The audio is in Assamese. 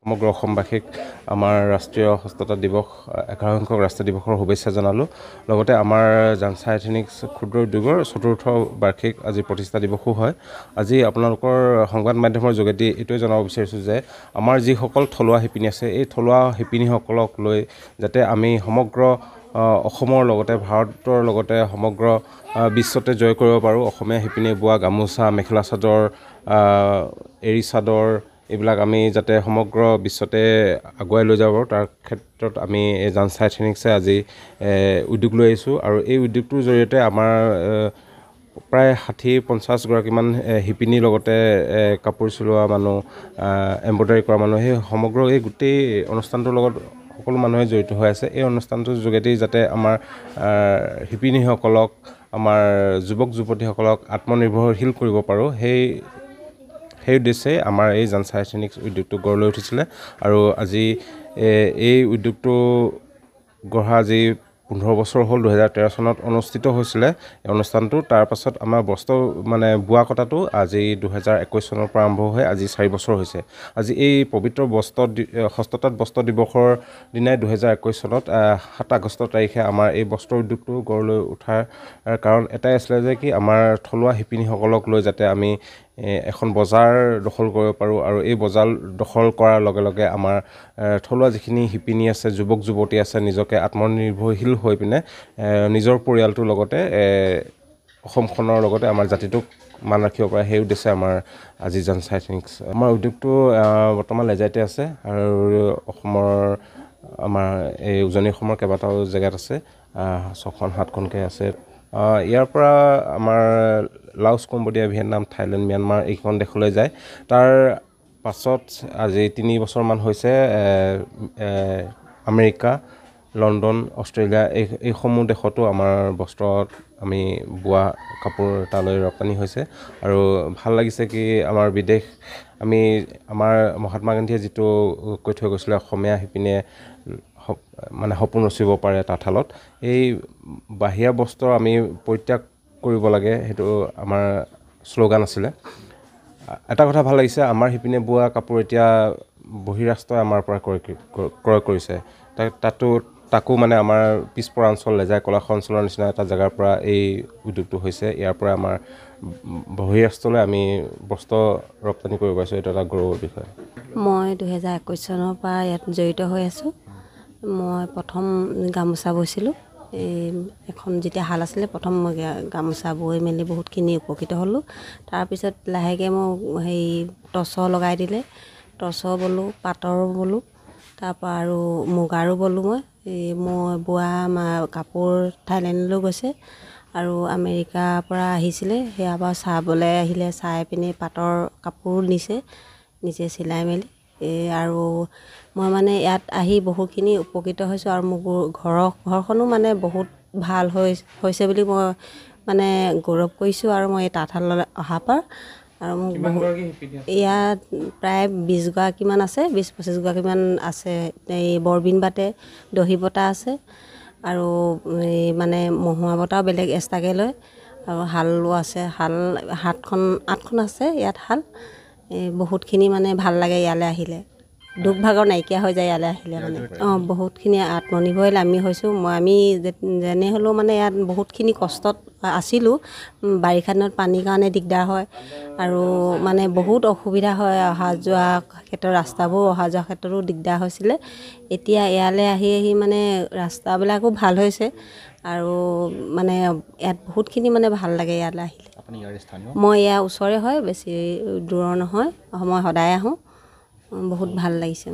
সমগ্ৰ অসমবাসীক আমাৰ ৰাষ্ট্ৰীয় হস্ততাঁত দিৱস 11 সংখ্যক ৰাষ্ট্ৰীয় দিৱসৰ শুভেচ্ছা জনালোঁ। লগতে আমাৰ জানচা এথেনিক্স ক্ষুদ্ৰ উদ্যোগৰ ৪ৰ্থ বাৰ্ষিক আজি প্ৰতিষ্ঠা দিৱসো হয়। আজি আপোনালোকৰ সংবাদ মাধ্যমৰ যোগেদি এইটোৱে জনাব বিচাৰিছোঁ যে আমাৰ যিসকল থলুৱা শিপিনী আছে, এই থলুৱা শিপিনীসকলক লৈ যাতে আমি সমগ্ৰ অসমৰ লগতে ভাৰতৰ লগতে সমগ্ৰ বিশ্বতে জয় কৰিব পাৰোঁ। অসমীয়া শিপিনীয়ে বোৱা গামোচা, মেখেলা চাদৰ, এৰী চাদৰ এইবিলাক আমি যাতে সমগ্ৰ বিশ্বতে আগুৱাই লৈ যাব পাৰোঁ, তাৰ ক্ষেত্ৰত আমি এই জানচা এথেনিক্সে আজি উদ্যোগ লৈ আহিছোঁ। আৰু এই উদ্যোগটোৰ জৰিয়তে আমাৰ প্ৰায় 60-50 গৰাকীমান শিপিনীৰ লগতে কাপোৰ চিলোৱা মানুহ, এম্ব্ৰইডাৰী কৰা মানুহ, সেই সমগ্ৰ এই গোটেই অনুষ্ঠানটোৰ লগত সকলো মানুহে জড়িত হৈ আছে। এই অনুষ্ঠানটোৰ যোগেদি যাতে আমাৰ শিপিনীসকলক, আমাৰ যুৱক যুৱতীসকলক আত্মনিৰ্ভৰশীল কৰিব পাৰোঁ, সেই উদ্দেশ্যে আমাৰ এই জানচা এথেনিক্স উদ্যোগটো গঢ় লৈ উঠিছিলে। আৰু আজি এই উদ্যোগটো গঢ়া আজি 15 বছৰ হ'ল। 2013 চনত অনুষ্ঠিত হৈছিলে এই অনুষ্ঠানটো। তাৰ পাছত আমাৰ বস্ত্ৰ বোৱা কটাটো আজি 2021 চনৰ পৰা আৰম্ভ হৈ আজি 4 বছৰ হৈছে। আজি এই পবিত্ৰ হস্ততাঁত বস্ত্ৰ দিৱসৰ দিনাই 2021 চনত 7 আগষ্ট তাৰিখে আমাৰ এই বস্ত্ৰ উদ্যোগটো গঢ় লৈ উঠাৰ কাৰণ এটাই আছিলে যে কি আমাৰ থলুৱা শিপিনীসকলক লৈ যাতে আমি এখন বজাৰ দখল কৰিব পাৰোঁ। আৰু এই বজাৰ দখল কৰাৰ লগে লগে আমাৰ থলুৱা যিখিনি শিপিনী আছে, যুৱক যুৱতী আছে, নিজকে আত্মনিৰ্ভৰশীল হৈ পিনে নিজৰ পৰিয়ালটোৰ লগতে অসমখনৰ লগতে আমাৰ জাতিটোক মান ৰাখিব পাৰে, সেই উদ্দেশ্যে আমাৰ আজি জানচা এথেনিক্স। আমাৰ উদ্যোগটো বৰ্তমান লেজাইতে আছে আৰু অসমৰ আমাৰ এই উজনি অসমৰ কেইবাটাও জেগাত আছে, 6খন-7খনকৈ আছে। ইয়াৰ পৰা আমাৰ Laos, Cambodia, Vietnam, Thailand, Myanmar এইখন দেশলৈ যায়। তাৰ পাছত আজি 3 বছৰমান হৈছে আমেৰিকা, লণ্ডন, অষ্ট্ৰেলিয়া এইসমূহ দেশতো আমাৰ বস্ত্ৰত আমি বোৱা কাপোৰ তালৈ ৰপ্তানি হৈছে। আৰু ভাল লাগিছে কি আমাৰ আমাৰ মহাত্মা গান্ধীয়ে যিটো কৈ থৈ গৈছিলে, অসমীয়া শিপিনীয়ে সপোন ৰচিব পাৰে তাঁতশালত, এই বাহিৰা বস্ত্ৰ আমি পৰিত্যাগ কৰিব লাগে, সেইটো আমাৰ শ্লোগান আছিলে। এটা কথা ভাল লাগিছে, আমাৰ শিপিনীয়ে বোৱা কাপোৰ এতিয়া বহিৰাষ্ট্ৰই আমাৰ পৰা ক্ৰয় কৰিছে। তাকো আমাৰ পিছপৰা অঞ্চল লেজাই কলাশ অঞ্চলৰ নিচিনা এটা জেগাৰ পৰা এই উদ্যোগটো হৈছে। ইয়াৰ পৰা আমাৰ বহিৰাষ্ট্ৰলৈ আমি বস্ত্ৰ ৰপ্তানি কৰিব পাৰিছোঁ, এইটো এটা গৌৰৱৰ বিষয়। মই 2021 চনৰ পৰা ইয়াত জড়িত হৈ আছোঁ। মই প্ৰথম গামোচা বৈছিলোঁ। এখন যেতিয়া শাল আছিলে, প্ৰথম মই গামোচা বৈ মেলি বহুতখিনি উপকৃত হ'লোঁ। তাৰপিছত লাহেকৈ মই টচৰ লগাই দিলে, টচৰ বলোঁ, পাটৰ বলোঁ, তাৰপৰা আৰু মুগাৰো বলোঁ। মই বোৱা কাপোৰ থাইলেণ্ডলৈ গৈছে আৰু আমেৰিকাৰ পৰা আহিছিলে, সেয়া পৰা চাবলৈ আহিলে, চাই পিনি পাটৰ কাপোৰ নিজে চিলাই মেলি। আৰু মই ইয়াত আহি বহুতখিনি উপকৃত হৈছোঁ। আৰু মোৰ ঘৰখনো বহুত ভাল হৈছে বুলি মই গৌৰৱ কৰিছোঁ। আৰু মই এই তাঁতশাললৈ অহাৰ পৰা আৰু মোক ইয়াত প্ৰায় 20 গৰাকীমান আছে, 20-25 গৰাকীমান আছে। এই বৰবিন বাতে, দহি বটা আছে আৰু মহুৰা বটাও বেলেগ এক্সট্ৰাকৈ লয়। আৰু শালো আছে, শাল 8খন আছে ইয়াত শাল। বহুতখিনি ভাল লাগে ইয়ালৈ আহিলে, দুখ ভাগৰ নাইকিয়া হৈ যায় ইয়ালৈ আহিলে। বহুতখিনি আত্মনিৰ্ভৰশীল আমি হৈছোঁ। আমি যেনে হ'লেও ইয়াত বহুতখিনি কষ্টত আছিলোঁ। বাৰিষা দিনত পানীৰ কাৰণে দিগদাৰ হয় আৰু বহুত অসুবিধা হয়, অহা যোৱা ক্ষেত্ৰত ৰাস্তাবোৰ অহা যোৱা ক্ষেত্ৰতো দিগদাৰ হৈছিলে। এতিয়া ইয়ালৈ আহি ৰাস্তাবিলাকো ভাল হৈছে আৰু ইয়াত বহুতখিনি ভাল লাগে ইয়ালৈ আহিলে। মই ইয়াৰ ওচৰে হয়, বেছি দূৰৰ নহয়, মই সদায় আহোঁ। বহুত ভাল লাগিছে